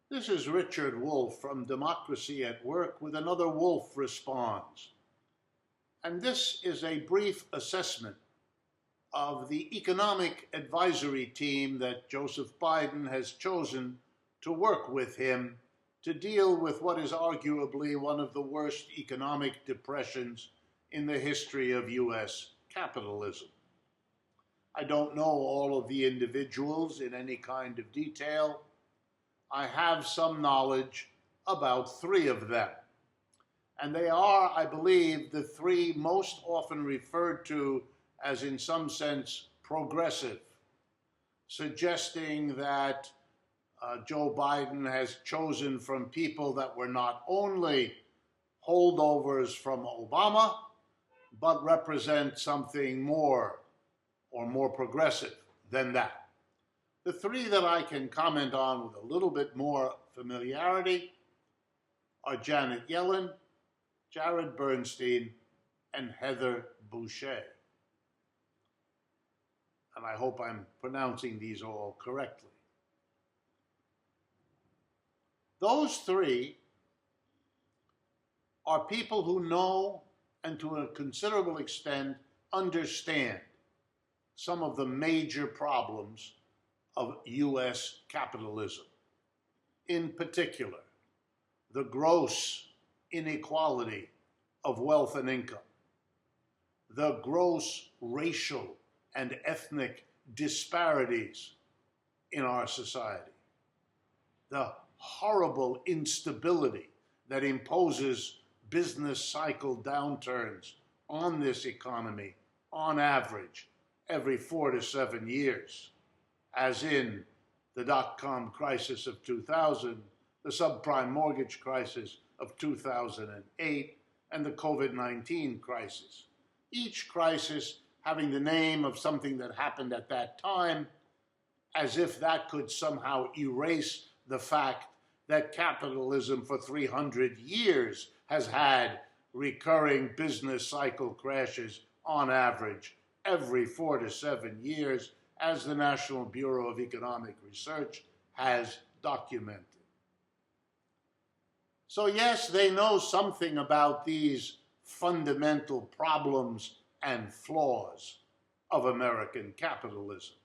This is Richard Wolff from Democracy at Work with another Wolff Responds. And this is a brief assessment of the economic advisory team that Joseph Biden has chosen to work with him to deal with what is arguably one of the worst economic depressions in the history of U.S. capitalism. I don't know all of the individuals in any kind of detail. I have some knowledge about three of them. And they are, I believe, the three most often referred to as, in some sense, progressive, suggesting that Joe Biden has chosen from people that were not only holdovers from Obama, but represent something more or more progressive than that. The three that I can comment on with a little bit more familiarity are Janet Yellen, Jared Bernstein, and Heather Boushey. And I hope I'm pronouncing these all correctly. Those three are people who know and to a considerable extent understand some of the major problems of U.S. capitalism. In particular, the gross inequality of wealth and income, the gross racial and ethnic disparities in our society, the horrible instability that imposes business cycle downturns on this economy on average every 4 to 7 years, as in the dot-com crisis of 2000, the subprime mortgage crisis of 2008, and the COVID-19 crisis. Each crisis having the name of something that happened at that time, as if that could somehow erase the fact that capitalism for 300 years has had recurring business cycle crashes on average every 4 to 7 years, as the National Bureau of Economic Research has documented. So yes, they know something about these fundamental problems and flaws of American capitalism.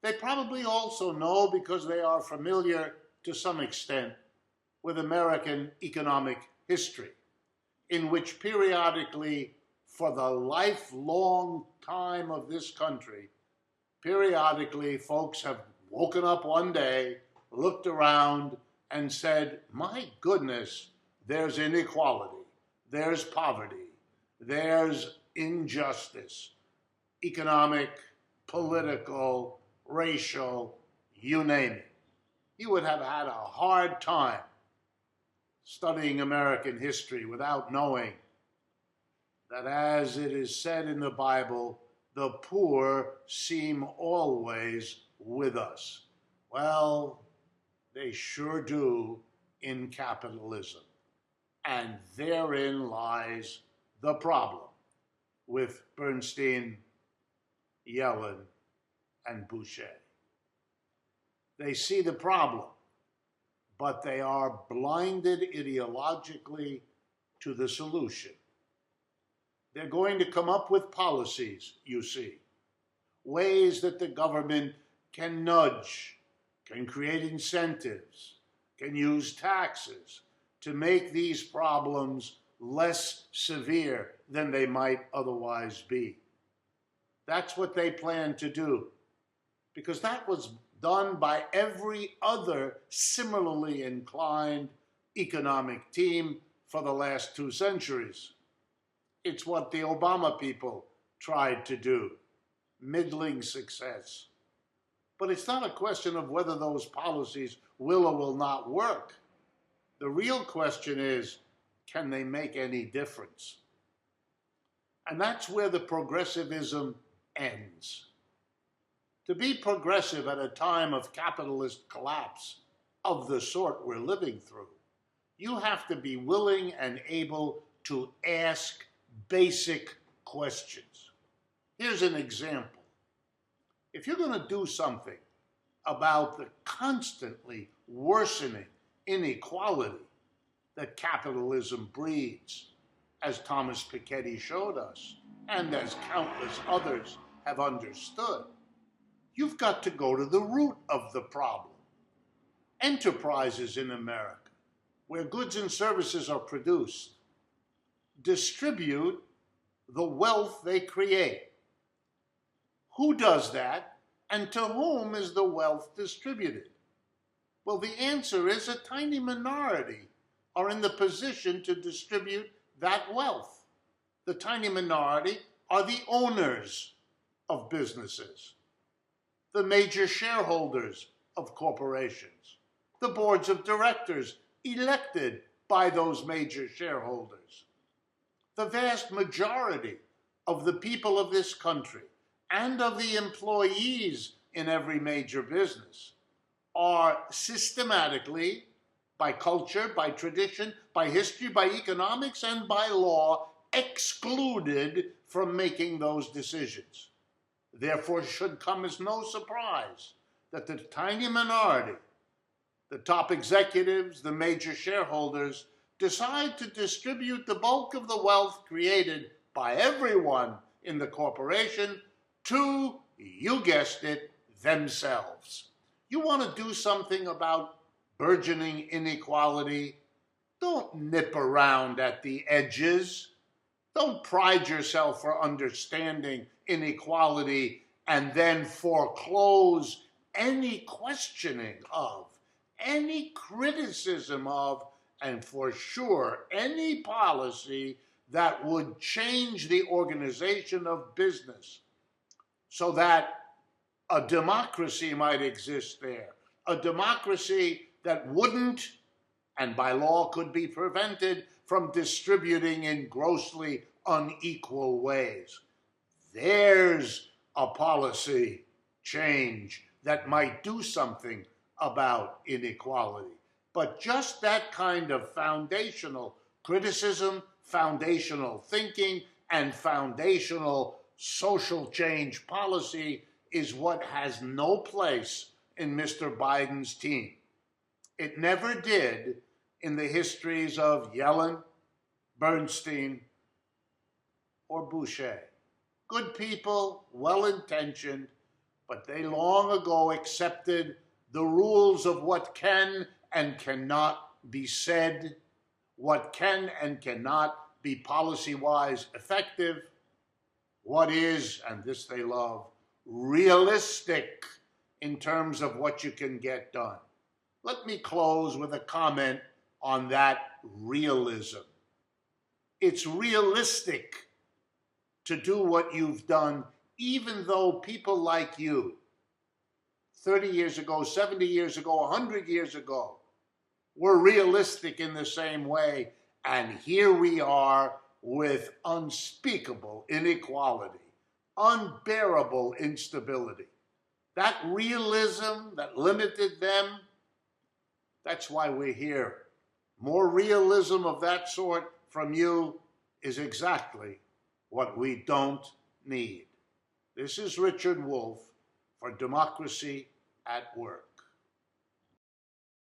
They probably also know, because they are familiar to some extent with American economic history, in which periodically, for the lifelong time of this country, periodically folks have woken up one day, looked around, and said, my goodness, there's inequality, there's poverty, there's injustice, economic, political, racial, you name it. You would have had a hard time studying American history without knowing that, as it is said in the Bible, the poor seem always with us. Well, they sure do in capitalism. And therein lies the problem with Bernstein, Yellen, and Boushey. They see the problem, but they are blinded ideologically to the solution. They're going to come up with policies, you see, ways that the government can nudge, can create incentives, can use taxes to make these problems less severe than they might otherwise be. That's what they plan to do, because that was done by every other similarly inclined economic team for the last 2 centuries. It's what the Obama people tried to do, middling success. But it's not a question of whether those policies will or will not work. The real question is, can they make any difference? And that's where the progressivism ends. To be progressive at a time of capitalist collapse of the sort we're living through, you have to be willing and able to ask basic questions. Here's an example. If you're going to do something about the constantly worsening inequality that capitalism breeds, as Thomas Piketty showed us, and as countless others have understood, you've got to go to the root of the problem. Enterprises in America, where goods and services are produced, distribute the wealth they create. Who does that, and to whom is the wealth distributed? Well, the answer is a tiny minority are in the position to distribute that wealth. The tiny minority are the owners of businesses, the major shareholders of corporations, the boards of directors elected by those major shareholders. The vast majority of the people of this country and of the employees in every major business are systematically, by culture, by tradition, by history, by economics, and by law, excluded from making those decisions. Therefore, it should come as no surprise that the tiny minority, the top executives, the major shareholders, decide to distribute the bulk of the wealth created by everyone in the corporation to, you guessed it, themselves. You want to do something about burgeoning inequality? Don't nip around at the edges. Don't pride yourself for understanding inequality and then foreclose any questioning of, any criticism of, and for sure, any policy that would change the organization of business so that a democracy might exist there, a democracy that wouldn't, and by law could be prevented from distributing in grossly unequal ways. There's a policy change that might do something about inequality. But just that kind of foundational criticism, foundational thinking, and foundational social change policy is what has no place in Mr. Biden's team. It never did in the histories of Yellen, Bernstein, or Boushey. Good people, well-intentioned, but they long ago accepted the rules of what can and cannot be said, what can and cannot be policy-wise effective, what is, and this they love, realistic in terms of what you can get done. Let me close with a comment on that realism. It's realistic to do what you've done, even though people like you, 30 years ago, 70 years ago, 100 years ago, were realistic in the same way. And here we are with unspeakable inequality, unbearable instability. That realism that limited them, that's why we're here. More realism of that sort from you is exactly what we don't need. This is Richard Wolff for Democracy at Work.